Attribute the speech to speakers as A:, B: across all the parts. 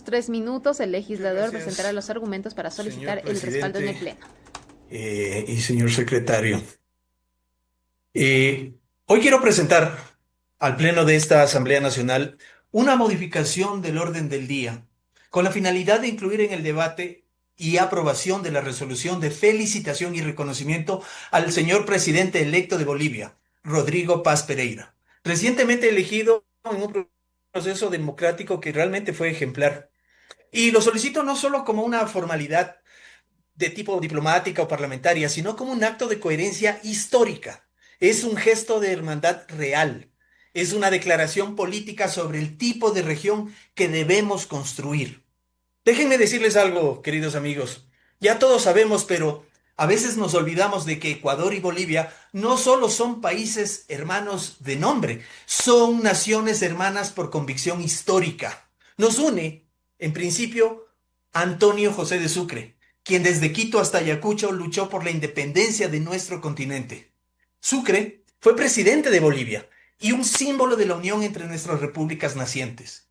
A: 3 minutos. El
B: Muchas
A: legislador
B: gracias,
A: presentará los argumentos para
B: señor
A: solicitar el respaldo en el
B: presidente,
A: Pleno.
B: y señor secretario. Hoy quiero presentar al Pleno de esta Asamblea Nacional una modificación del orden del día con la finalidad de incluir en el debate y aprobación de la resolución de felicitación y reconocimiento al señor presidente electo de Bolivia, Rodrigo Paz Pereira, recientemente elegido en un proceso democrático que realmente fue ejemplar. Y lo solicito no solo como una formalidad de tipo diplomática o parlamentaria, sino como un acto de coherencia histórica. Es un gesto de hermandad real. Es una declaración política sobre el tipo de región que debemos construir. Déjenme decirles algo, queridos amigos. Ya todos sabemos, pero a veces nos olvidamos de que Ecuador y Bolivia no solo son países hermanos de nombre, son naciones hermanas por convicción histórica. Nos une, en principio, Antonio José de Sucre, quien desde Quito hasta Ayacucho luchó por la independencia de nuestro continente. Sucre fue presidente de Bolivia y un símbolo de la unión entre nuestras repúblicas nacientes.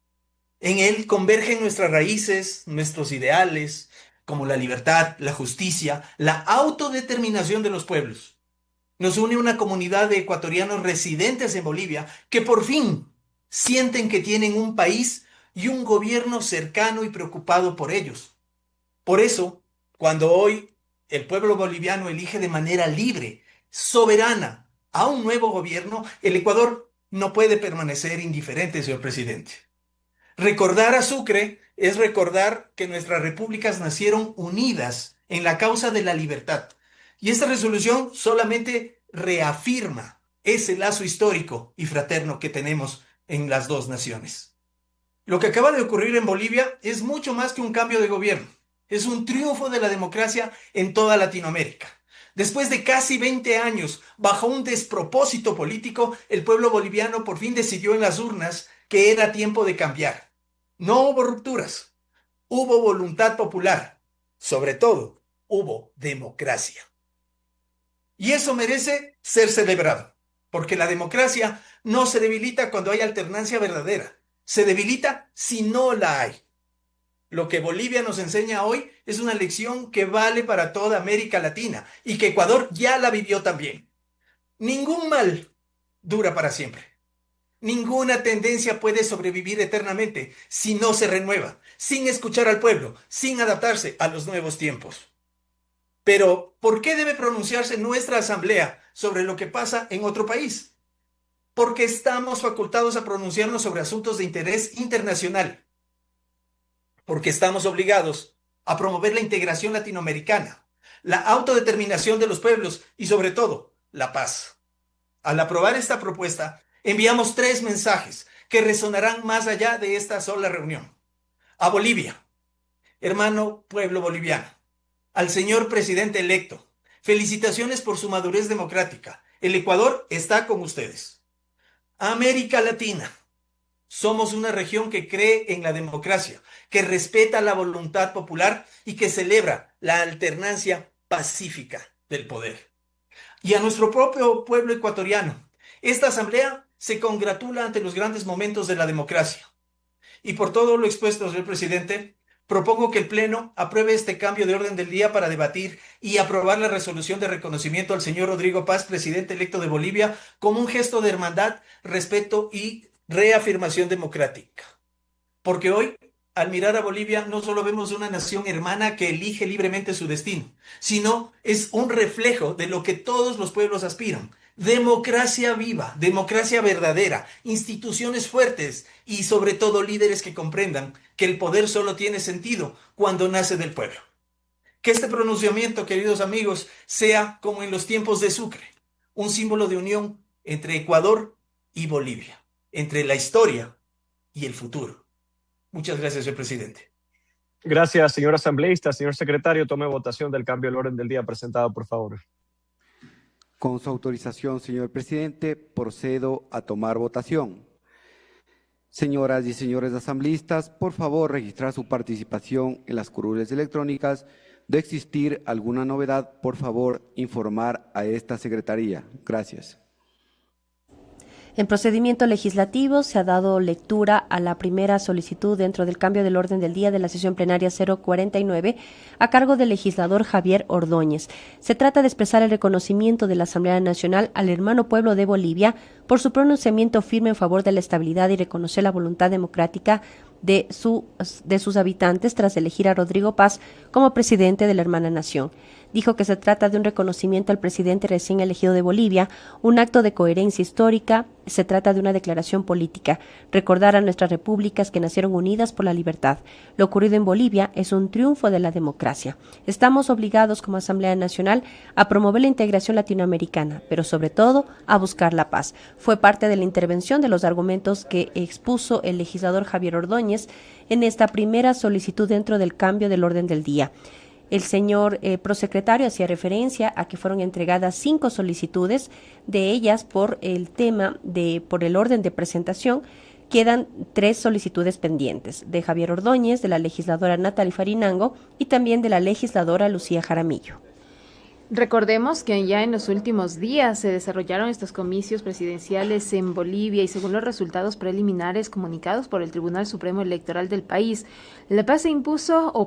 B: En él convergen nuestras raíces, nuestros ideales, como la libertad, la justicia, la autodeterminación de los pueblos. Nos une una comunidad de ecuatorianos residentes en Bolivia que por fin sienten que tienen un país y un gobierno cercano y preocupado por ellos. Por eso, cuando hoy el pueblo boliviano elige de manera libre, soberana, a un nuevo gobierno, el Ecuador no puede permanecer indiferente, señor presidente. Recordar a Sucre es recordar que nuestras repúblicas nacieron unidas en la causa de la libertad. Y esta resolución solamente reafirma ese lazo histórico y fraterno que tenemos en las dos naciones. Lo que acaba de ocurrir en Bolivia es mucho más que un cambio de gobierno. Es un triunfo de la democracia en toda Latinoamérica. Después de casi 20 años, bajo un despropósito político, el pueblo boliviano por fin decidió en las urnas que era tiempo de cambiar. No hubo rupturas, hubo voluntad popular. Sobre todo, hubo democracia. Y eso merece ser celebrado, porque la democracia no se debilita cuando hay alternancia verdadera, se debilita si no la hay. Lo que Bolivia nos enseña hoy es una lección que vale para toda América Latina y que Ecuador ya la vivió también. Ningún mal dura para siempre. Ninguna tendencia puede sobrevivir eternamente si no se renueva, sin escuchar al pueblo, sin adaptarse a los nuevos tiempos. Pero, ¿por qué debe pronunciarse nuestra asamblea sobre lo que pasa en otro país? Porque estamos facultados a pronunciarnos sobre asuntos de interés internacional, porque estamos obligados a promover la integración latinoamericana, la autodeterminación de los pueblos y sobre todo, la paz. Al aprobar esta propuesta, enviamos 3 mensajes que resonarán más allá de esta sola reunión. A Bolivia, hermano pueblo boliviano, al señor presidente electo, felicitaciones por su madurez democrática. El Ecuador está con ustedes. A América Latina, somos una región que cree en la democracia, que respeta la voluntad popular y que celebra la alternancia pacífica del poder. Y a nuestro propio pueblo ecuatoriano, esta asamblea se congratula ante los grandes momentos de la democracia. Y por todo lo expuesto, señor presidente, propongo que el Pleno apruebe este cambio de orden del día para debatir y aprobar la resolución de reconocimiento al señor Rodrigo Paz, presidente electo de Bolivia, como un gesto de hermandad, respeto y reafirmación democrática. Porque hoy, al mirar a Bolivia, no solo vemos una nación hermana que elige libremente su destino, sino es un reflejo de lo que todos los pueblos aspiran. Democracia viva, democracia verdadera, instituciones fuertes y sobre todo líderes que comprendan que el poder solo tiene sentido cuando nace del pueblo. Que este pronunciamiento, queridos amigos, sea como en los tiempos de Sucre, un símbolo de unión entre Ecuador y Bolivia, entre la historia y el futuro. Muchas gracias, señor presidente.
C: Gracias, señor asambleísta. Señor secretario, tome votación del cambio del orden del día presentado, por favor.
D: Con su autorización, señor presidente, procedo a tomar votación. Señoras y señores asambleístas, por favor, registrar su participación en las curules electrónicas. De existir alguna novedad, por favor, informar a esta secretaría. Gracias.
E: En procedimiento legislativo se ha dado lectura a la primera solicitud dentro del cambio del orden del día de la sesión plenaria 049 a cargo del legislador Javier Ordóñez. Se trata de expresar el reconocimiento de la Asamblea Nacional al hermano pueblo de Bolivia por su pronunciamiento firme en favor de la estabilidad y reconocer la voluntad democrática de sus habitantes tras elegir a Rodrigo Paz como presidente de la hermana nación. Dijo que se trata de un reconocimiento al presidente recién elegido de Bolivia, un acto de coherencia histórica, se trata de una declaración política, recordar a nuestras repúblicas que nacieron unidas por la libertad. Lo ocurrido en Bolivia es un triunfo de la democracia. Estamos obligados como Asamblea Nacional a promover la integración latinoamericana, pero sobre todo a buscar la paz. Fue parte de la intervención de los argumentos que expuso el legislador Javier Ordóñez en esta primera solicitud dentro del cambio del orden del día. El señor prosecretario hacía referencia a que fueron entregadas 5 solicitudes, de ellas por el orden de presentación, quedan 3 solicitudes pendientes, de Javier Ordóñez, de la legisladora Natalie Farinango y también de la legisladora Lucía Jaramillo.
A: Recordemos que ya en los últimos días se desarrollaron estos comicios presidenciales en Bolivia y según los resultados preliminares comunicados por el Tribunal Supremo Electoral del país, la PAS impuso con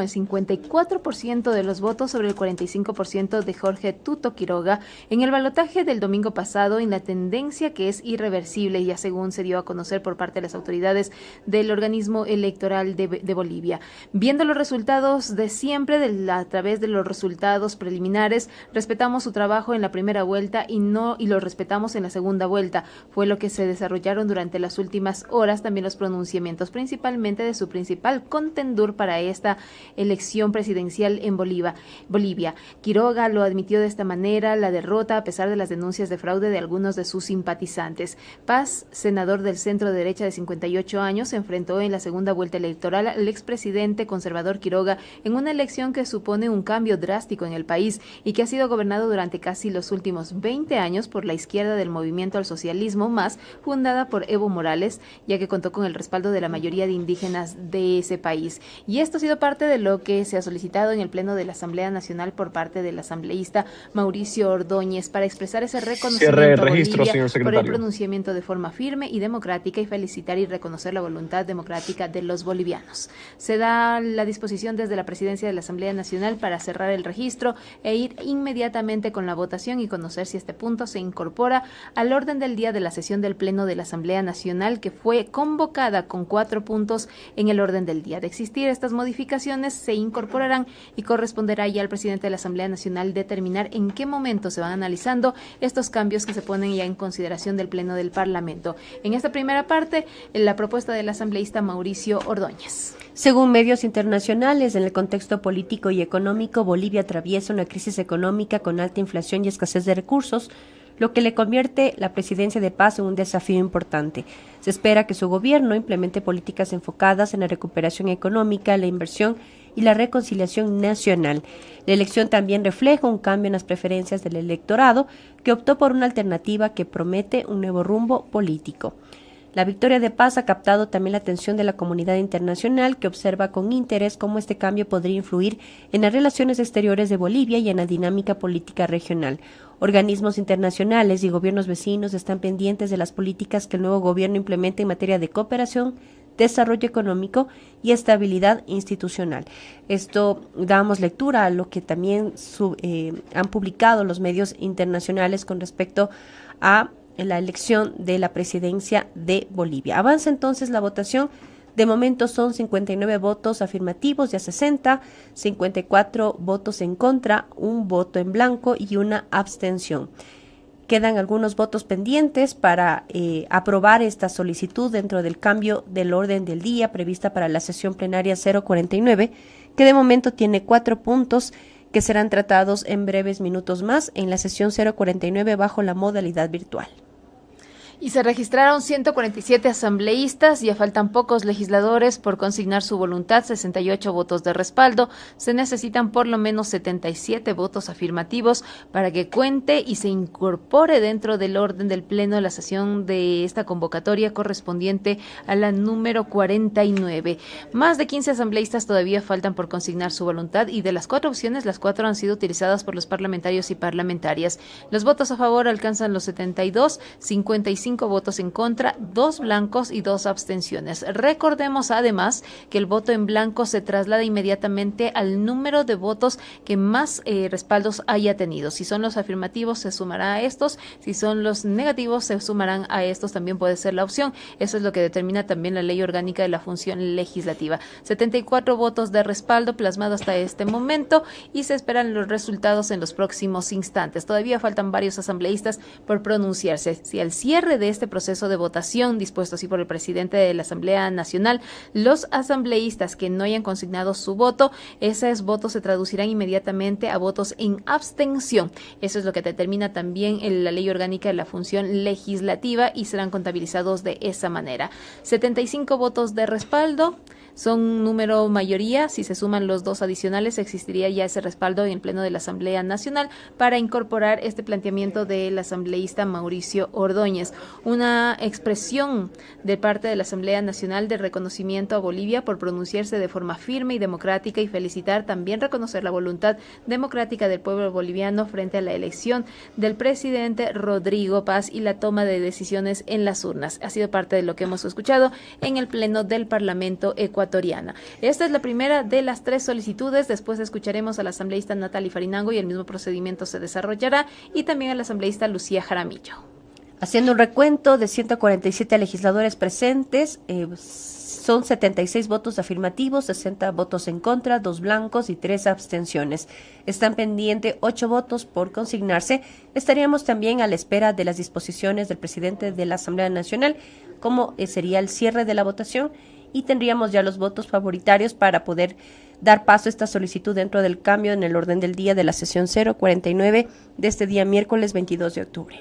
A: el 54% de los votos sobre el 45% de Jorge Tuto Quiroga en el balotaje del domingo pasado, en la tendencia que es irreversible, ya según se dio a conocer por parte de las autoridades del organismo electoral de Bolivia. Viendo los resultados de siempre a través de los resultados preliminares, respetamos su trabajo en la primera vuelta y lo respetamos en la segunda vuelta. Fue lo que se desarrollaron durante las últimas horas, también los pronunciamientos, principalmente de su principal contendor para esta elección presidencial en Bolivia. Quiroga lo admitió de esta manera, la derrota a pesar de las denuncias de fraude de algunos de sus simpatizantes. Paz, senador del centro derecha de 58 años, se enfrentó en la segunda vuelta electoral al expresidente conservador Quiroga en una elección que supone un cambio drástico en el país y que ha sido gobernado durante casi los últimos 20 años por la izquierda del Movimiento al Socialismo Más, fundada por Evo Morales, ya que contó con el respaldo de la mayoría de indígenas de ese país. Y esto ha sido parte de lo que se ha solicitado en el Pleno de la Asamblea Nacional por parte del asambleísta Mauricio Ordóñez para expresar ese reconocimiento a Bolivia por el pronunciamiento de forma firme y democrática y felicitar y reconocer la voluntad democrática de los bolivianos. Se da la disposición desde la Presidencia de la Asamblea Nacional para cerrar el registro e ir inmediatamente con la votación y conocer si este punto se incorpora al orden del día de la sesión del Pleno de la Asamblea Nacional, que fue convocada con 4 puntos en el orden del día. De existir estas modificaciones, se incorporarán y corresponderá ya al presidente de la Asamblea Nacional determinar en qué momento se van analizando estos cambios que se ponen ya en consideración del Pleno del Parlamento. En esta primera parte, la propuesta del asambleísta Mauricio Ordóñez.
E: Según medios internacionales, en el contexto político y económico, Bolivia atraviesa una crisis económica con alta inflación y escasez de recursos, lo que le convierte la presidencia de Paz en un desafío importante. Se espera que su gobierno implemente políticas enfocadas en la recuperación económica, la inversión y la reconciliación nacional. La elección también refleja un cambio en las preferencias del electorado, que optó por una alternativa que promete un nuevo rumbo político. La victoria de Paz ha captado también la atención de la comunidad internacional, que observa con interés cómo este cambio podría influir en las relaciones exteriores de Bolivia y en la dinámica política regional. Organismos internacionales y gobiernos vecinos están pendientes de las políticas que el nuevo gobierno implementa en materia de cooperación, desarrollo económico y estabilidad institucional. Esto damos lectura a lo que también han publicado los medios internacionales con respecto a la elección de la presidencia de Bolivia. Avanza entonces la votación. De momento son 59 votos afirmativos, ya 60, 54 votos en contra, 1 voto en blanco y 1 abstención. Quedan algunos votos pendientes para aprobar esta solicitud dentro del cambio del orden del día prevista para la sesión plenaria 049, que de momento tiene 4 puntos que serán tratados en breves minutos más en la sesión 049 bajo la modalidad virtual.
A: Y se registraron 147 asambleístas, ya faltan pocos legisladores por consignar su voluntad, 68 votos de respaldo. Se necesitan por lo menos 77 votos afirmativos para que cuente y se incorpore dentro del orden del Pleno de la sesión de esta convocatoria correspondiente a la número 49. Más de 15 asambleístas todavía faltan por consignar su voluntad y de las 4 opciones, las 4 han sido utilizadas por los parlamentarios y parlamentarias. Los votos a favor alcanzan los 72, 55 votos en contra, 2 blancos y 2 abstenciones. Recordemos además que el voto en blanco se traslada inmediatamente al número de votos que más respaldos haya tenido. Si son los afirmativos, se sumará a estos. Si son los negativos, se sumarán a estos. También puede ser la opción. Eso es lo que determina también la Ley Orgánica de la Función Legislativa. 74 votos de respaldo plasmados hasta este momento y se esperan los resultados en los próximos instantes. Todavía faltan varios asambleístas por pronunciarse. Si al cierre de este proceso de votación dispuesto así por el presidente de la Asamblea Nacional, los asambleístas que no hayan consignado su voto, esos votos se traducirán inmediatamente a votos en abstención. Eso es lo que determina también la Ley Orgánica de la Función Legislativa y serán contabilizados de esa manera. 75 votos de respaldo. Son número mayoría. Si se suman los 2 adicionales, existiría ya ese respaldo en el Pleno de la Asamblea Nacional para incorporar este planteamiento del asambleísta Mauricio Ordóñez. Una expresión de parte de la Asamblea Nacional de reconocimiento a Bolivia por pronunciarse de forma firme y democrática y felicitar, también reconocer la voluntad democrática del pueblo boliviano frente a la elección del presidente Rodrigo Paz y la toma de decisiones en las urnas. Ha sido parte de lo que hemos escuchado en el Pleno del Parlamento ecuatoriana. Esta es la primera de las 3 solicitudes. Después escucharemos a la asambleísta Natalie Farinango y el mismo procedimiento se desarrollará, y también a la asambleísta Lucía Jaramillo.
E: Haciendo un recuento de 147 legisladores presentes, son 76 votos afirmativos, 60 votos en contra, 2 blancos y 3 abstenciones. Están pendientes 8 votos por consignarse. Estaríamos también a la espera de las disposiciones del presidente de la Asamblea Nacional, como sería el cierre de la votación, y tendríamos ya los votos favoritarios para poder dar paso a esta solicitud dentro del cambio en el orden del día de la sesión 049 de este día miércoles 22 de octubre.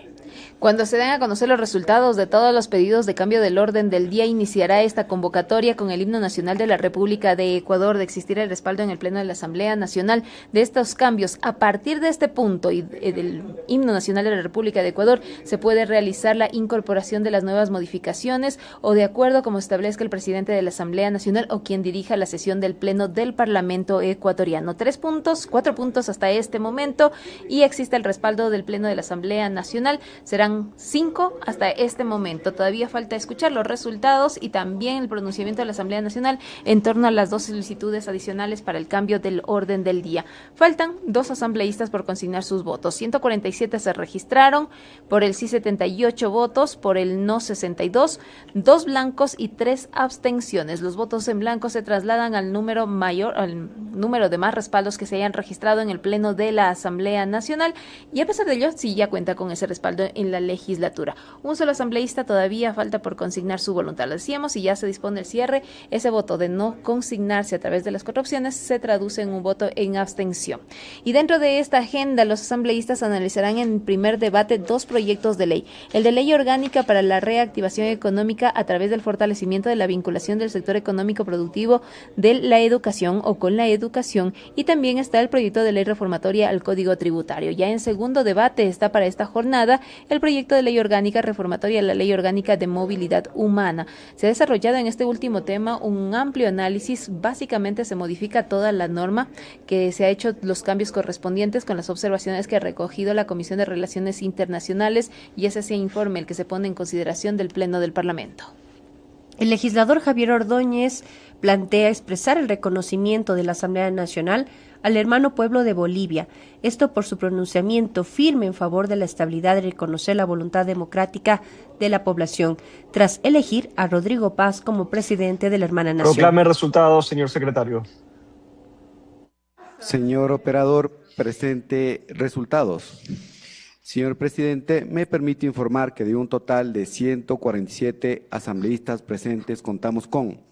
A: Cuando se den a conocer los resultados de todos los pedidos de cambio del orden del día, iniciará esta convocatoria con el himno nacional de la República de Ecuador. De existir el respaldo en el Pleno de la Asamblea Nacional de estos cambios, a partir de este punto y del himno nacional de la República de Ecuador, se puede realizar la incorporación de las nuevas modificaciones o de acuerdo como establezca el presidente de la Asamblea Nacional o quien dirija la sesión del Pleno del Parlamento ecuatoriano. 4 puntos hasta este momento y existe el respaldo del Pleno de la Asamblea Nacional. Serán 5 hasta este momento. Todavía falta escuchar los resultados y también el pronunciamiento de la Asamblea Nacional en torno a las 2 solicitudes adicionales para el cambio del orden del día. Faltan 2 asambleístas por consignar sus votos. 147 se registraron, por el sí 78 votos, por el no 62, 2 blancos y 3 abstenciones. Los votos en blanco se trasladan al número mayor, al número de más respaldos que se hayan registrado en el Pleno de la Asamblea Nacional, y a pesar de ello, sí ya cuenta con ese respaldo en la legislatura. Un solo asambleísta todavía falta por consignar su voluntad. Lo decíamos, y ya se dispone el cierre. Ese voto de no consignarse a través de las 4 opciones se traduce en un voto en abstención. Y dentro de esta agenda, los asambleístas analizarán en primer debate 2 proyectos de ley. El de ley orgánica para la reactivación económica a través del fortalecimiento de la vinculación del sector económico productivo de la educación o con la educación, y también está el proyecto de ley reformatoria al Código Tributario. Ya en segundo debate está para esta jornada el proyecto de ley orgánica reformatoria a la Ley Orgánica de Movilidad Humana. Se ha desarrollado en este último tema un amplio análisis. Básicamente se modifica toda la norma, que se ha hecho los cambios correspondientes con las observaciones que ha recogido la Comisión de Relaciones Internacionales, y ese es el informe el que se pone en consideración del Pleno del Parlamento.
E: El legislador Javier Ordóñez plantea expresar el reconocimiento de la Asamblea Nacional al hermano pueblo de Bolivia, esto por su pronunciamiento firme en favor de la estabilidad y reconocer la voluntad democrática de la población, tras elegir a Rodrigo Paz como presidente de la hermana nación.
C: Proclame resultados, señor secretario.
D: Señor operador, presente resultados. Señor presidente, me permite informar que de un total de 147 asambleístas presentes contamos con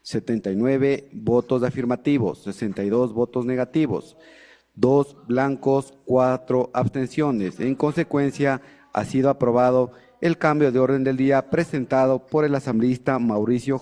D: 79 votos afirmativos, 62 votos negativos, 2 blancos, 4 abstenciones. En consecuencia, ha sido aprobado el cambio de orden del día presentado por el asambleísta Mauricio